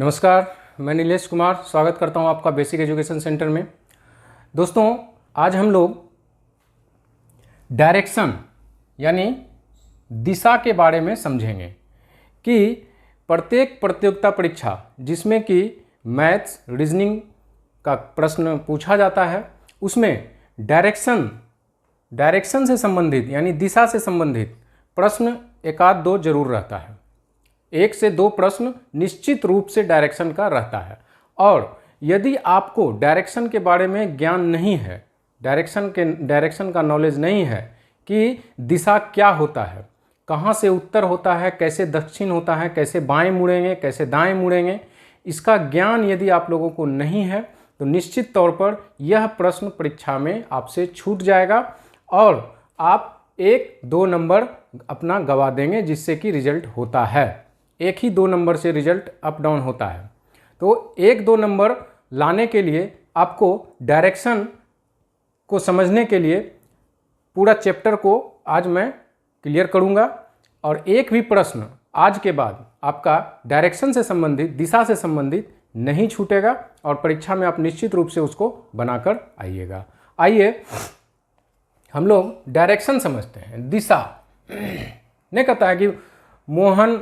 नमस्कार, मैं नीलेश कुमार स्वागत करता हूं आपका बेसिक एजुकेशन सेंटर में। दोस्तों, आज हम लोग डायरेक्शन यानी दिशा के बारे में समझेंगे कि प्रत्येक प्रतियोगिता परीक्षा जिसमें कि मैथ्स रीजनिंग का प्रश्न पूछा जाता है उसमें डायरेक्शन से संबंधित यानी दिशा से संबंधित प्रश्न एक आध दो जरूर रहता है। 1 से 2 प्रश्न निश्चित रूप से डायरेक्शन का रहता है। और यदि आपको डायरेक्शन के बारे में ज्ञान नहीं है, डायरेक्शन का नॉलेज नहीं है कि दिशा क्या होता है, कहाँ से उत्तर होता है, कैसे दक्षिण होता है, कैसे बाएं मुड़ेंगे, कैसे दाएं मुड़ेंगे, इसका ज्ञान यदि आप लोगों को नहीं है तो निश्चित तौर पर यह प्रश्न परीक्षा में आपसे छूट जाएगा और आप 1-2 नंबर अपना गवा देंगे, जिससे कि रिजल्ट होता है 1 ही 2 नंबर से रिजल्ट अप डाउन होता है। तो 1-2 नंबर लाने के लिए आपको डायरेक्शन को समझने के लिए पूरा चैप्टर को आज मैं क्लियर करूंगा और एक भी प्रश्न आज के बाद आपका डायरेक्शन से संबंधित, दिशा से संबंधित नहीं छूटेगा और परीक्षा में आप निश्चित रूप से उसको बनाकर आइएगा। आइए हम लोग डायरेक्शन समझते हैं। दिशा नहीं कहता है कि मोहन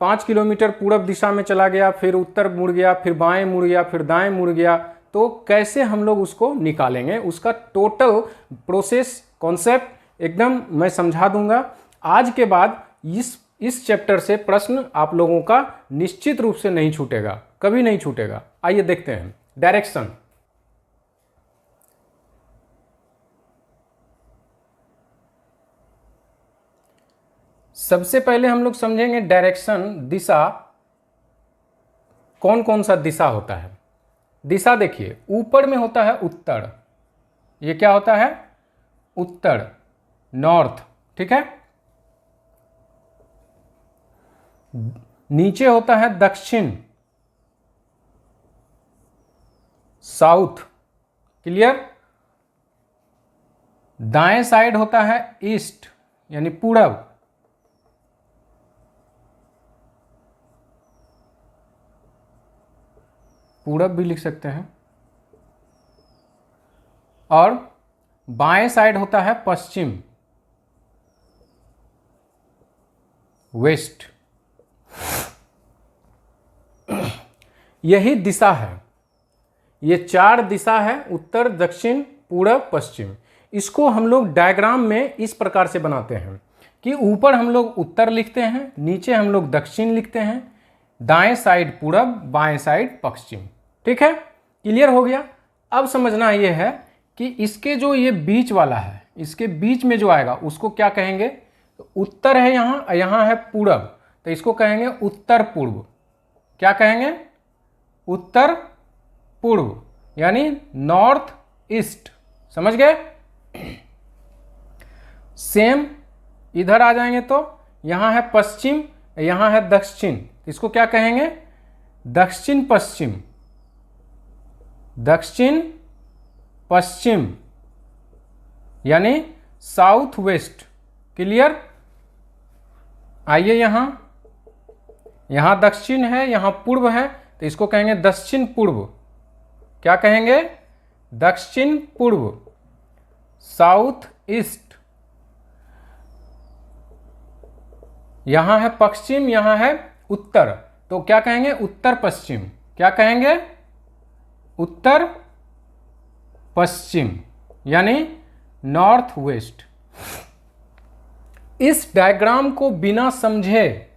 5 किलोमीटर पूर्व दिशा में चला गया, फिर उत्तर मुड़ गया, फिर बाएं मुड़ गया, फिर दाएं मुड़ गया। तो कैसे हम लोग उसको निकालेंगे, उसका टोटल प्रोसेस कॉन्सेप्ट एकदम मैं समझा दूंगा। आज के बाद इस चैप्टर से प्रश्न आप लोगों का निश्चित रूप से नहीं छूटेगा, कभी नहीं छूटेगा। आइए देखते हैं डायरेक्शन। सबसे पहले हम लोग समझेंगे डायरेक्शन, दिशा, कौन कौन सा दिशा होता है। दिशा देखिए, ऊपर में होता है उत्तर, ये क्या होता है, उत्तर, नॉर्थ, ठीक है। नीचे होता है दक्षिण, साउथ, क्लियर। दाएं साइड होता है ईस्ट यानी पूरब, पूरब भी लिख सकते हैं। और बाएं साइड होता है पश्चिम, वेस्ट। यही दिशा है, ये 4 दिशा है, उत्तर, दक्षिण, पूरब, पश्चिम। इसको हम लोग डायग्राम में इस प्रकार से बनाते हैं कि ऊपर हम लोग उत्तर लिखते हैं, नीचे हम लोग दक्षिण लिखते हैं, दाएं साइड पूरब, बाएं साइड पश्चिम। ठीक है, क्लियर हो गया। अब समझना ये है कि इसके जो ये बीच वाला है, इसके बीच में जो आएगा उसको क्या कहेंगे। तो उत्तर है यहाँ, यहाँ है पूरब, तो इसको कहेंगे उत्तर पूर्व। क्या कहेंगे, उत्तर पूर्व यानी नॉर्थ ईस्ट। समझ गए। सेम इधर आ जाएंगे तो यहाँ है पश्चिम, यहाँ है दक्षिण, इसको क्या कहेंगे, दक्षिण पश्चिम, दक्षिण पश्चिम यानी साउथ वेस्ट। क्लियर। आइए यहाँ दक्षिण है, यहाँ पूर्व है, तो इसको कहेंगे दक्षिण पूर्व। क्या कहेंगे, दक्षिण पूर्व, साउथ ईस्ट। यहां है पश्चिम, यहां है उत्तर, तो क्या कहेंगे, उत्तर पश्चिम। क्या कहेंगे, उत्तर पश्चिम यानी नॉर्थ वेस्ट। इस डायग्राम को बिना समझे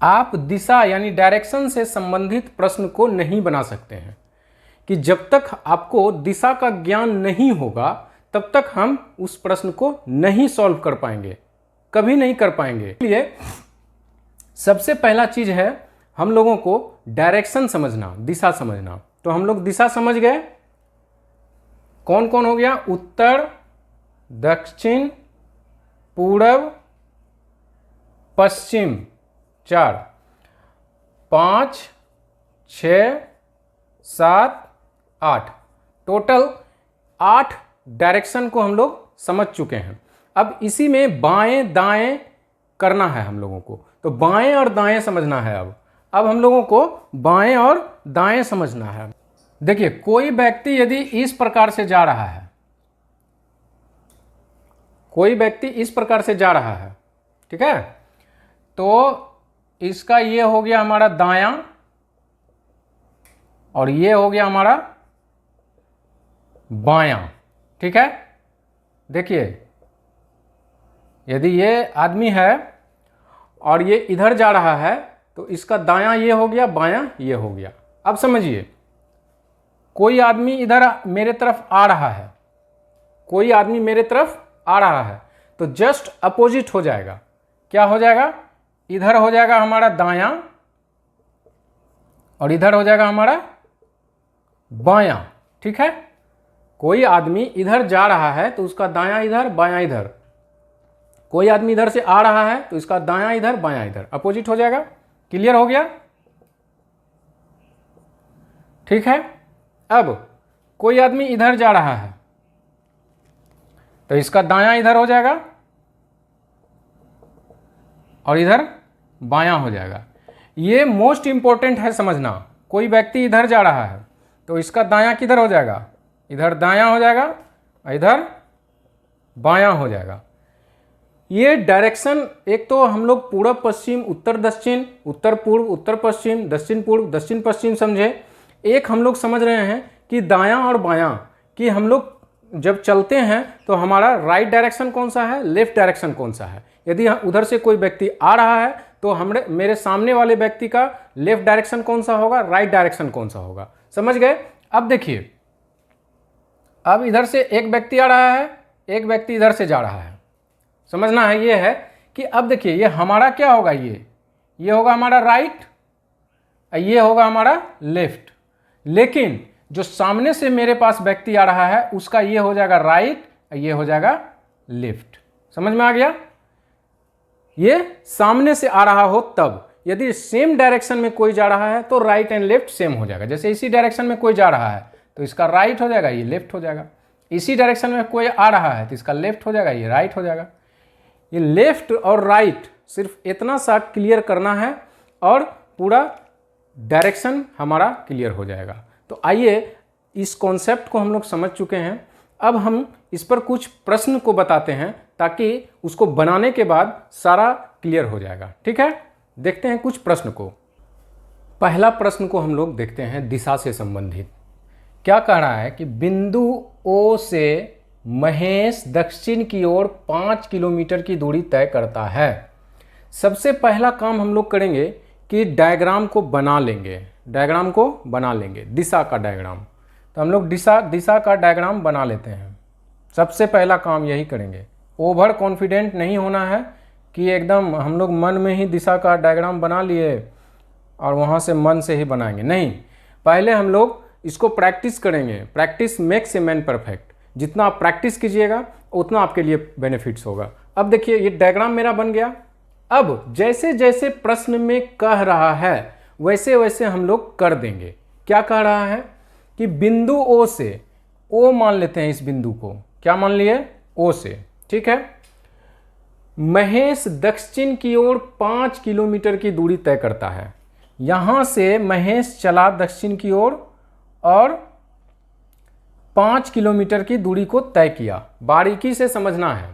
आप दिशा यानी डायरेक्शन से संबंधित प्रश्न को नहीं बना सकते हैं। कि जब तक आपको दिशा का ज्ञान नहीं होगा तब तक हम उस प्रश्न को नहीं सॉल्व कर पाएंगे, कभी नहीं कर पाएंगे। इसलिए सबसे पहला चीज है हम लोगों को डायरेक्शन समझना, दिशा समझना। तो हम लोग दिशा समझ गए, कौन कौन हो गया, उत्तर, दक्षिण, पूरब, पश्चिम, 4, 5, 6, 7, 8, टोटल 8 डायरेक्शन को हम लोग समझ चुके हैं। अब इसी में बाएं दाएं करना है हम लोगों को, तो बाएं और दाएं समझना है। अब हम लोगों को बाएं और दाएं समझना है। देखिए, कोई व्यक्ति यदि इस प्रकार से जा रहा है, कोई व्यक्ति इस प्रकार से जा रहा है, ठीक है, तो इसका ये हो गया हमारा दायां और ये हो गया हमारा बायां, ठीक है। देखिए, यदि ये आदमी है और ये इधर जा रहा है तो इसका दायां ये हो गया, बायां ये हो गया। अब समझिए, कोई आदमी इधर मेरे तरफ आ रहा है, कोई आदमी मेरे तरफ आ रहा है, तो जस्ट अपोजिट हो जाएगा। क्या हो जाएगा? इधर हो जाएगा हमारा दायां और इधर हो जाएगा हमारा बायां, ठीक है। कोई आदमी इधर जा रहा है तो उसका दायां इधर, बायां इधर। कोई आदमी इधर से आ रहा है तो इसका दायां इधर, बायां इधर, अपोजिट हो जाएगा। क्लियर हो गया? ठीक है। अब कोई आदमी इधर जा रहा है तो इसका दायां इधर हो जाएगा और इधर बायां हो जाएगा। ये मोस्ट इंपॉर्टेंट है समझना। कोई व्यक्ति इधर जा रहा है तो इसका दायां किधर हो जाएगा? इधर दायां हो जाएगा, इधर बायां हो जाएगा। ये डायरेक्शन, एक तो हम लोग पूर्व पश्चिम, उत्तर दक्षिण, उत्तर पूर्व, उत्तर पश्चिम, दक्षिण पूर्व, दक्षिण पश्चिम समझे। एक हम लोग समझ रहे हैं कि दायां और बायां, कि हम लोग जब चलते हैं तो हमारा राइट डायरेक्शन कौन सा है, लेफ्ट डायरेक्शन कौन सा है। यदि उधर से कोई व्यक्ति आ रहा है तो मेरे सामने वाले व्यक्ति का लेफ्ट डायरेक्शन कौन सा होगा, राइट डायरेक्शन कौन सा होगा। समझ गए? अब देखिए, अब इधर से एक व्यक्ति आ रहा है, एक व्यक्ति इधर से जा रहा है। समझना है ये है कि अब देखिए, ये हमारा क्या होगा, ये होगा हमारा राइट, ये होगा हमारा लेफ्ट। लेकिन जो सामने से मेरे पास व्यक्ति आ रहा है उसका ये हो जाएगा राइट, ये हो जाएगा लेफ्ट। समझ में आ गया? ये सामने से आ रहा हो तब। यदि सेम डायरेक्शन में कोई जा रहा है तो राइट एंड लेफ्ट सेम हो जाएगा। जैसे इसी डायरेक्शन में कोई जा रहा है तो इसका राइट हो जाएगा, ये लेफ्ट हो जाएगा। इसी डायरेक्शन में कोई आ रहा है तो इसका लेफ्ट हो जाएगा, ये राइट हो जाएगा। ये लेफ्ट और राइट सिर्फ इतना सा क्लियर करना है और पूरा डायरेक्शन हमारा क्लियर हो जाएगा। तो आइए, इस कॉन्सेप्ट को हम लोग समझ चुके हैं। अब हम इस पर कुछ प्रश्न को बताते हैं ताकि उसको बनाने के बाद सारा क्लियर हो जाएगा। ठीक है, देखते हैं कुछ प्रश्न को। पहला प्रश्न को हम लोग देखते हैं दिशा से संबंधित। क्या कह रहा है कि बिंदु O से महेश दक्षिण की ओर 5 किलोमीटर की दूरी तय करता है। सबसे पहला काम हम लोग करेंगे कि डायग्राम को बना लेंगे, डायग्राम को बना लेंगे, दिशा का डायग्राम। तो हम लोग दिशा का डायग्राम बना लेते हैं। सबसे पहला काम यही करेंगे। ओवर कॉन्फिडेंट नहीं होना है कि एकदम हम लोग मन में ही दिशा का डायग्राम बना लिए और वहाँ से मन से ही बनाएंगे, नहीं। पहले हम लोग इसको प्रैक्टिस करेंगे। Practice makes a man perfect. जितना आप प्रैक्टिस कीजिएगा उतना आपके लिए बेनिफिट्स होगा। अब देखिए, ये डायग्राम मेरा बन गया। अब जैसे जैसे प्रश्न में कह रहा है वैसे वैसे हम लोग कर देंगे। क्या कह रहा है कि बिंदु O से, O मान लेते हैं इस बिंदु को, क्या मान लिए, O से, ठीक है। महेश दक्षिण की ओर 5 किलोमीटर की दूरी तय करता है। यहां से महेश चला दक्षिण की ओर और 5 किलोमीटर की दूरी को तय किया। बारीकी से समझना है।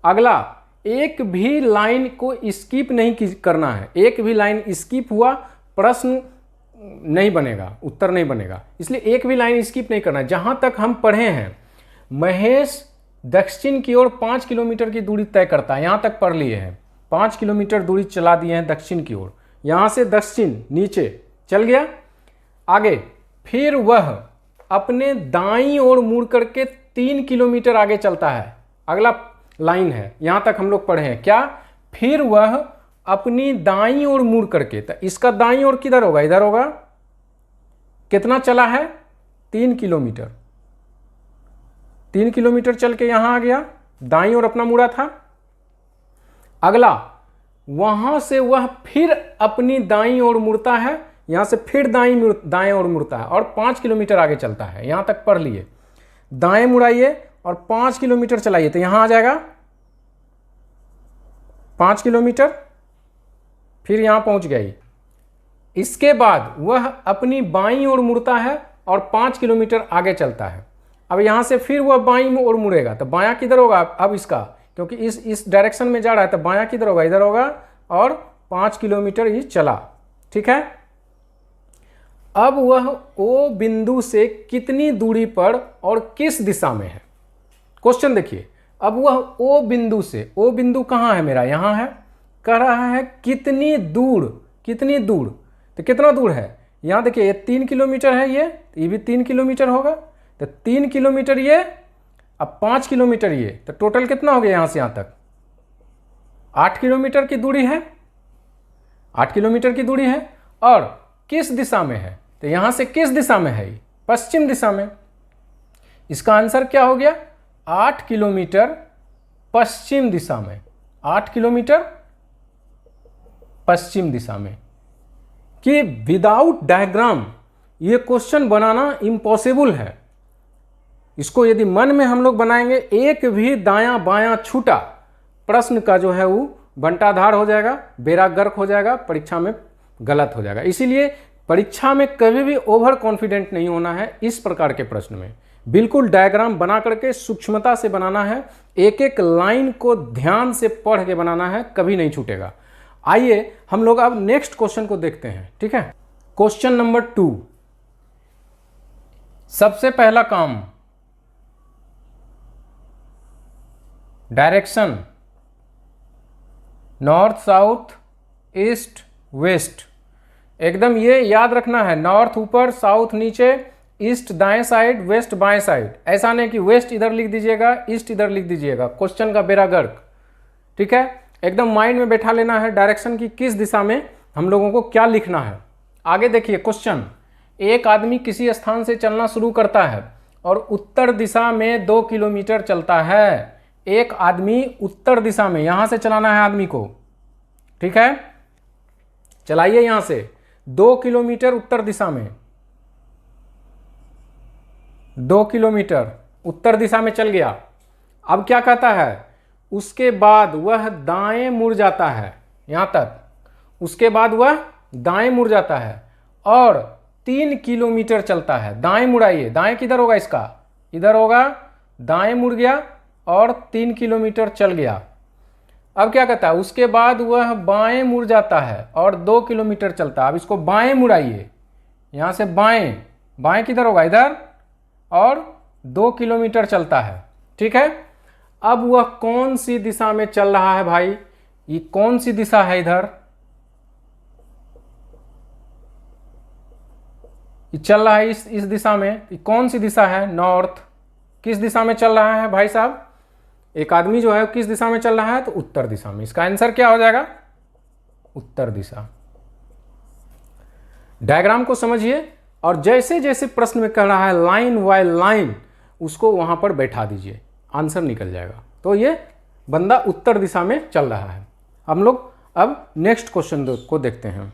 अगला, एक भी लाइन को स्किप नहीं करना है। एक भी लाइन स्किप हुआ प्रश्न नहीं बनेगा, उत्तर नहीं बनेगा। इसलिए एक भी लाइन स्किप नहीं करना है। जहां तक हम पढ़े हैं, महेश दक्षिण की ओर 5 किलोमीटर की दूरी तय करता है, यहां तक पढ़ लिए हैं। 5 किलोमीटर दूरी चला दिए हैं दक्षिण की ओर। यहां से दक्षिण नीचे चल गया। आगे फिर वह अपने दाईं ओर मुड़ करके 3 किलोमीटर आगे चलता है। अगला लाइन है, यहां तक हम लोग पढ़े हैं। क्या? फिर वह अपनी दाईं ओर मुड़ करके, तो इसका दाईं ओर किधर होगा, इधर होगा। कितना चला है? 3 किलोमीटर। 3 किलोमीटर चल के यहां आ गया, दाईं ओर अपना मुड़ा था। अगला, वहां से वह फिर अपनी दाईं ओर मुड़ता है, यहां से फिर दाएं ओर मुड़ता है और 5 किलोमीटर आगे चलता है। यहां तक पढ़ लिए। दाएं मुड़ाइए और 5 किलोमीटर चलाइए तो यहां आ जाएगा 5 किलोमीटर। फिर यहां पहुंच गई। इसके बाद वह अपनी बाईं ओर मुड़ता है और 5 किलोमीटर आगे चलता है। अब यहाँ से फिर वह बाईं ओर मुड़ेगा, तो बायां किधर होगा अब इसका, क्योंकि इस डायरेक्शन में जा रहा है, तो बायां किधर होगा, इधर होगा, और 5 किलोमीटर ही चला। ठीक है। अब वह ओ बिंदु से कितनी दूरी पर और किस दिशा में है। क्वेश्चन देखिए, अब वह ओ बिंदु से, ओ बिंदु कहाँ है मेरा, यहाँ है, कह रहा है कितनी दूर, कितनी दूर, तो कितना दूर है, यहाँ देखिए ये 3 किलोमीटर है, ये भी 3 किलोमीटर होगा, तो 3 किलोमीटर ये, अब 5 किलोमीटर ये, तो टोटल कितना हो गया यहाँ से यहाँ तक, 8 किलोमीटर की दूरी है, 8 किलोमीटर की दूरी है। और किस दिशा में है, तो यहाँ से किस दिशा में है, पश्चिम दिशा में। इसका आंसर क्या हो गया, 8 किलोमीटर पश्चिम दिशा में, 8 किलोमीटर पश्चिम दिशा में। कि विदाउट डायग्राम ये क्वेश्चन बनाना इम्पॉसिबल है। इसको यदि मन में हम लोग बनाएंगे, एक भी दायां बायां छूटा, प्रश्न का जो है वो बंटाधार हो जाएगा, बेड़ा गर्क हो जाएगा, परीक्षा में गलत हो जाएगा। इसीलिए परीक्षा में कभी भी ओवर कॉन्फिडेंट नहीं होना है। इस प्रकार के प्रश्न में बिल्कुल डायग्राम बना करके सूक्ष्मता से बनाना है, एक एक लाइन को ध्यान से पढ़ के बनाना है, कभी नहीं छूटेगा। आइए हम लोग अब नेक्स्ट क्वेश्चन को देखते हैं। ठीक है, क्वेश्चन नंबर 2। सबसे पहला काम, direction north south east waste, एकदम ये याद रखना है, नॉर्थ ऊपर, साउथ नीचे, ईस्ट दाएं साइड, वेस्ट बाएं साइड। ऐसा नहीं कि वेस्ट इधर लिख दीजिएगा, ईस्ट इधर लिख दीजिएगा, क्वेश्चन का बेड़ा गर्क। ठीक है, एकदम माइंड में बैठा लेना है डायरेक्शन की किस दिशा में हम लोगों को क्या लिखना है। आगे देखिए क्वेश्चन, एक आदमी किसी स्थान से चलना शुरू करता है और उत्तर दिशा में 2 किलोमीटर चलता है। एक आदमी उत्तर दिशा में, यहां से चलाना है आदमी को। ठीक है, चलाइए यहां से 2 किलोमीटर उत्तर दिशा में, 2 किलोमीटर उत्तर दिशा में चल गया। अब क्या कहता है, उसके बाद वह दाएं मुड़ जाता है यहां तक, उसके बाद वह दाएं मुड़ जाता है और 3 किलोमीटर चलता है। दाएं मुड़ाइए, दाएं किधर होगा इसका, इधर होगा, दाएं मुड़ गया और 3 किलोमीटर चल गया। अब क्या कहता है, उसके बाद वह बाएं मुड़ जाता है और 2 किलोमीटर चलता है। अब इसको बाएं मुड़ाइए, यहां से बाएं, बाएं किधर होगा, इधर, और 2 किलोमीटर चलता है। ठीक है, अब वह कौन सी दिशा में चल रहा है भाई, ये कौन सी दिशा है, इधर ये चल रहा है, इस दिशा में, ये कौन सी दिशा है, नॉर्थ। किस दिशा में चल रहा है भाई साहब, एक आदमी जो है किस दिशा में चल रहा है, तो उत्तर दिशा में। इसका आंसर क्या हो जाएगा, उत्तर दिशा। डायग्राम को समझिए और जैसे जैसे प्रश्न में कह रहा है लाइन बाय लाइन, उसको वहां पर बैठा दीजिए, आंसर निकल जाएगा। तो ये बंदा उत्तर दिशा में चल रहा है। हम लोग अब नेक्स्ट क्वेश्चन को देखते हैं।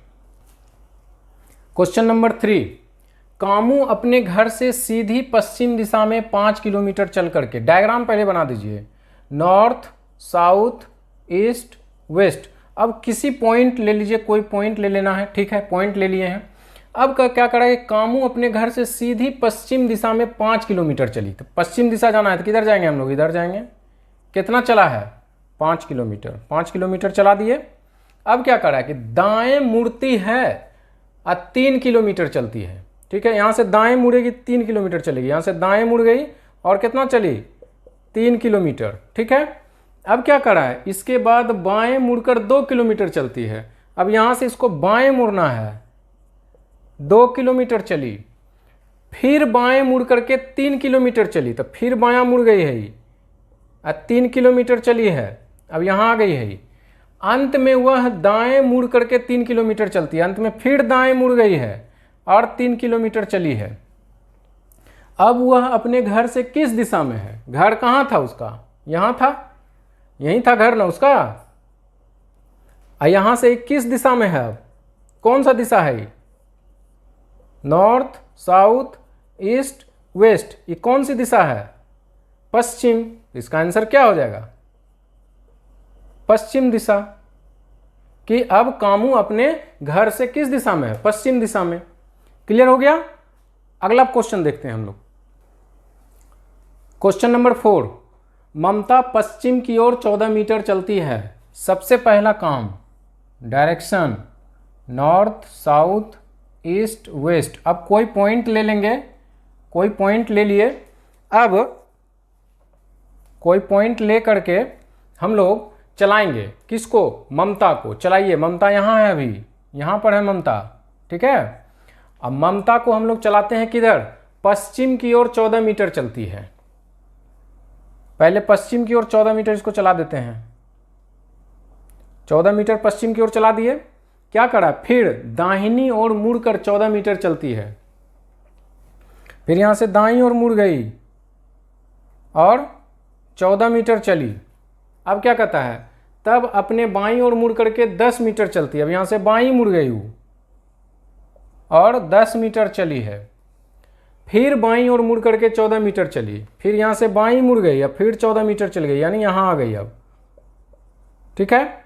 क्वेश्चन नंबर 3, कामू अपने घर से सीधी पश्चिम दिशा में 5 किलोमीटर चल करके, डायग्राम पहले बना दीजिए, नॉर्थ साउथ ईस्ट वेस्ट। अब किसी पॉइंट ले लीजिए, कोई पॉइंट ले लेना है। ठीक है, पॉइंट ले लिए हैं। अब क्या करेंगे, कामू अपने घर से सीधी पश्चिम दिशा में 5 किलोमीटर चली, तो पश्चिम दिशा जाना है तो किधर जाएंगे हम लोग, इधर जाएंगे। कितना चला है, 5 किलोमीटर, 5 किलोमीटर चला दिए। अब क्या करा है कि दाएं मुड़ती है और 3 किलोमीटर चलती है। ठीक है, यहाँ से दाएं मुड़ेगी 3 किलोमीटर चलेगी, यहाँ से दाएं मुड़ गई और कितना चली, 3 किलोमीटर। ठीक है, अब क्या करा है, इसके बाद बाएं मुड़कर 2 किलोमीटर चलती है। अब यहाँ से इसको बाएं मुड़ना है, 2 किलोमीटर चली, फिर बाएं मुड़ करके 3 किलोमीटर चली, तो फिर बायां मुड़ गई है ये, 3 किलोमीटर चली है, अब यहाँ आ गई है ये। अंत में वह दाएं मुड़ करके 3 किलोमीटर चलती है, अंत में फिर दाएं मुड़ गई है और 3 किलोमीटर चली है। अब वह अपने घर से किस दिशा में है, घर कहाँ था उसका, यहाँ था, यहीं था घर ना उसका। यहाँ से किस दिशा में है, अब कौन सा दिशा है, नॉर्थ साउथ ईस्ट वेस्ट, ये कौन सी दिशा है, पश्चिम। इसका आंसर क्या हो जाएगा, पश्चिम दिशा। कि अब कामू अपने घर से किस दिशा में है, पश्चिम दिशा में। क्लियर हो गया। अगला क्वेश्चन देखते हैं हम लोग। क्वेश्चन नंबर 4, ममता पश्चिम की ओर 14 मीटर चलती है। सबसे पहला काम, direction north, south, east, west. अब कोई पॉइंट ले लेंगे, कोई पॉइंट ले लिए। अब कोई पॉइंट ले करके हम लोग चलाएंगे, किसको, ममता को। चलाइए, ममता यहाँ है, अभी यहाँ पर है ममता, ठीक है। अब ममता को हम लोग चलाते हैं किधर, पश्चिम की ओर 14 मीटर चलती है। पहले पश्चिम की ओर 14 मीटर इसको चला देते हैं। 14 मीटर पश्चिम की ओर चला दिए। क्या करा, फिर दाहिनी ओर मुड़कर 14 मीटर चलती है। फिर यहां से दाईं ओर मुड़ गई और 14 मीटर चली। अब क्या कहता है, तब अपने बाईं ओर मुड़ करके 10 मीटर चलती है। अब यहां से बाईं मुड़ गई हूं और 10 मीटर चली है। फिर बाईं ओर मुड़ करके 14 मीटर चली। फिर यहां से बाईं मुड़ गई, अब फिर 14 मीटर चल गई, यानी यहां आ गई अब, ठीक है।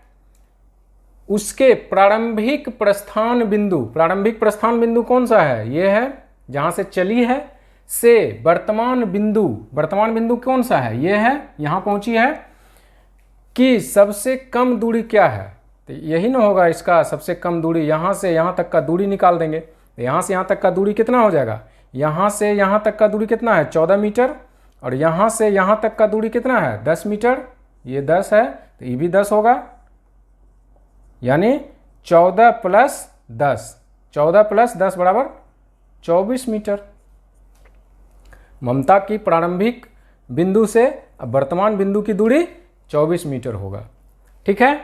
उसके प्रारंभिक प्रस्थान बिंदु, प्रारंभिक प्रस्थान बिंदु कौन सा है, ये है जहां से चली है, से वर्तमान बिंदु, वर्तमान बिंदु कौन सा है, ये है, यहां पहुंची है, कि सबसे कम दूरी क्या है। तो यही ना होगा इसका सबसे कम दूरी, यहां से यहां तक का दूरी निकाल देंगे। तो यहां से यहां तक का दूरी कितना हो जाएगा, यहां से यहां तक का दूरी कितना है, 14 मीटर। और यहां से यहां तक का दूरी कितना है, 10 मीटर। ये 10 है तो ये भी 10 होगा, यानी 14 + 10, 14 + 10 बराबर 24 मीटर। ममता की प्रारंभिक बिंदु से अब वर्तमान बिंदु की दूरी 24 मीटर होगा, ठीक है।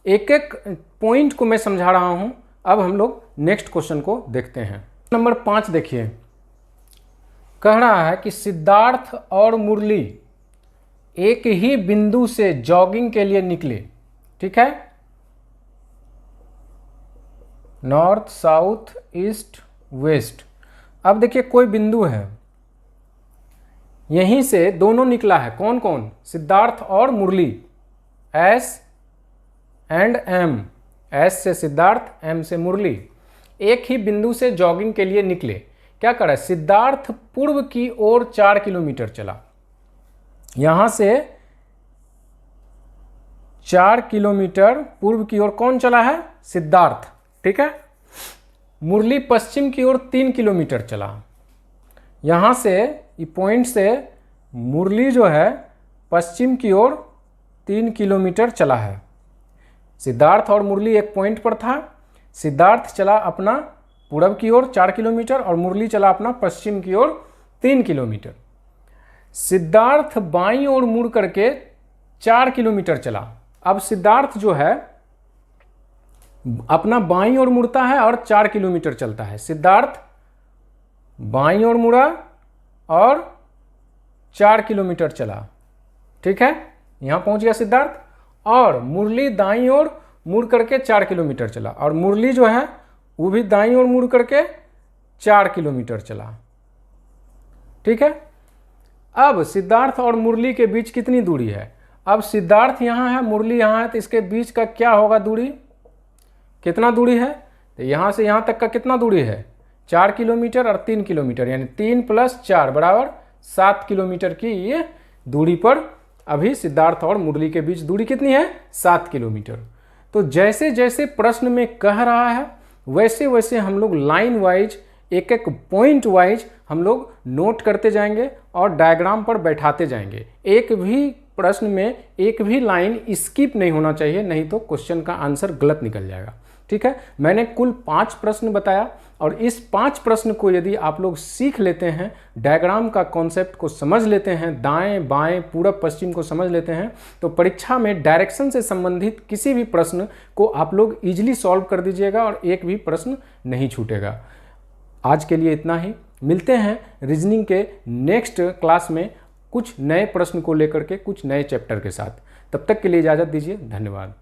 एक एक पॉइंट को मैं समझा रहा हूं। अब हम लोग नेक्स्ट क्वेश्चन को देखते हैं। नंबर 5 देखिए, कह रहा है कि सिद्धार्थ और मुरली एक ही बिंदु से जॉगिंग के लिए निकले, ठीक है। North, south, east, west. अब देखिए कोई बिंदु है, यहीं से दोनों निकला है, कौन कौन, सिद्धार्थ और मुरली, S एंड M, S से सिद्धार्थ, M से मुरली, एक ही बिंदु से जॉगिंग के लिए निकले। क्या करा, सिद्धार्थ पूर्व की ओर 4 किलोमीटर चला। यहां से 4 किलोमीटर पूर्व की ओर कौन चला है, सिद्धार्थ, ठीक है। मुरली पश्चिम की ओर 3 किलोमीटर चला। यहां से ये पॉइंट से मुरली जो है पश्चिम की ओर 3 किलोमीटर चला है। सिद्धार्थ और मुरली एक पॉइंट पर था। सिद्धार्थ चला अपना पूर्व की ओर 4 किलोमीटर और मुरली चला अपना पश्चिम की ओर 3 किलोमीटर। सिद्धार्थ बाईं ओर मुड़ करके 4 किलोमीटर चला। अब सिद्धार्थ जो है अपना बाईं ओर मुड़ता है और 4 किलोमीटर चलता है। सिद्धार्थ बाईं ओर मुड़ा और 4 किलोमीटर चला, ठीक है, यहां पहुंच गया सिद्धार्थ। और मुरली दाईं ओर मुड़ करके 4 किलोमीटर चला और मुरली जो है वो भी दाईं ओर मुड़ करके 4 किलोमीटर चला, ठीक है। अब सिद्धार्थ और मुरली के बीच कितनी दूरी है, अब सिद्धार्थ यहां है, मुरली यहां है, तो इसके बीच का क्या होगा दूरी, कितना दूरी है, तो यहां से यहां तक का कितना दूरी है, 4 किलोमीटर और 3 किलोमीटर, यानी 3 + 4 बराबर 7 किलोमीटर की ये दूरी पर अभी सिद्धार्थ और मुरली के बीच दूरी कितनी है, 7 किलोमीटर। तो जैसे जैसे प्रश्न में कह रहा है वैसे वैसे हम लोग लाइन वाइज, एक एक पॉइंट वाइज हम लोग नोट करते जाएंगे और डायग्राम पर बैठाते जाएंगे। एक भी प्रश्न में एक भी लाइन स्किप नहीं होना चाहिए, नहीं तो क्वेश्चन का आंसर गलत निकल जाएगा, ठीक है। मैंने कुल 5 प्रश्न बताया और इस 5 प्रश्न को यदि आप लोग सीख लेते हैं, डायग्राम का कॉन्सेप्ट को समझ लेते हैं, दाएं बाएं पूरब पश्चिम को समझ लेते हैं, तो परीक्षा में डायरेक्शन से संबंधित किसी भी प्रश्न को आप लोग इजीली सॉल्व कर दीजिएगा और एक भी प्रश्न नहीं छूटेगा। आज के लिए इतना ही, मिलते हैं रीजनिंग के नेक्स्ट क्लास में कुछ नए प्रश्न को लेकर के, कुछ नए चैप्टर के साथ। तब तक के लिए इजाज़त दीजिए, धन्यवाद।